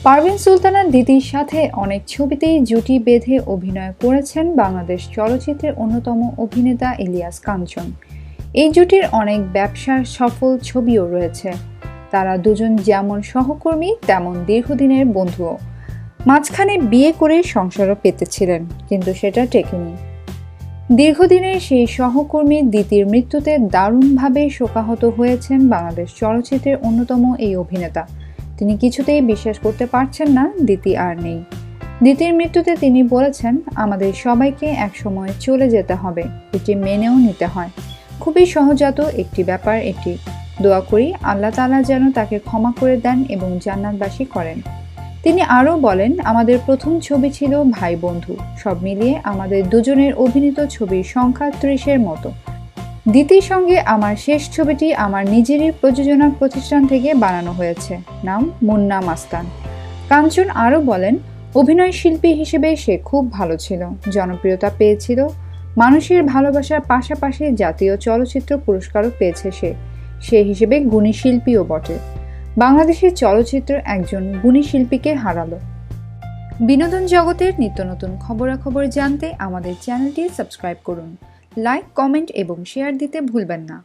পারভীন সুলতানা দিতির সাথে অনেক ছবিতেই জুটি বেঁধে অভিনয় করেছেন বাংলাদেশ চলচ্চিত্রের অন্যতম অভিনেতা ইলিয়াস কাঞ্চন। এই জুটির অনেক ব্যবসার সফল ছবিও রয়েছে। তারা দুজন যেমন সহকর্মী তেমন দীর্ঘদিনের বন্ধুও। মাঝখানে বিয়ে করে সংসারও পেতেছিলেন, কিন্তু সেটা টেকেনি। দীর্ঘদিনের সেই সহকর্মী দিতির মৃত্যুতে দারুণভাবে শোকাহত হয়েছেন বাংলাদেশ চলচ্চিত্রের অন্যতম এই অভিনেতা। তিনি কিছুতেই বিশ্বাস করতে পারছেন না দিতি আর নেই। দিতির মৃত্যুতে তিনি বলেছেন, আমাদের সবাইকে একসময় চলে যেতে হবে, এটি মেনেও নিতে হয়। খুবই সহজাত একটি ব্যাপার এটি। দোয়া করি আল্লাহ তাআলা যেন তাকে ক্ষমা করে দেন এবং জান্নাতবাসী করেন। তিনি আরও বলেন, আমাদের প্রথম ছবি ছিল ভাই বন্ধু। সব মিলিয়ে আমাদের দুজনের অভিনীত ছবির সংখ্যা ৩০-এর মতো। দিতির সঙ্গে আমার শেষ ছবিটি আমার নিজেরই প্রযোজনা প্রতিষ্ঠান থেকে বানানো হয়েছে, নাম মুন্না মাস্তান। কাঞ্চন আরও বলেন, অভিনয় শিল্পী হিসেবে সে খুব ভালো ছিল, জনপ্রিয়তা পেয়েছিল, মানুষের ভালোবাসার পাশাপাশি জাতীয় চলচ্চিত্র পুরস্কারও পেয়েছে সে হিসেবে গুণী শিল্পীও বটে। বাংলাদেশের চলচ্চিত্র একজন গুণী শিল্পীকে হারালো। বিনোদন জগতের নিত্য নতুন খবরাখবর জানতে আমাদের চ্যানেলটি সাবস্ক্রাইব করুন। লাইক, কমেন্ট এবং শেয়ার দিতে ভুলবেন না।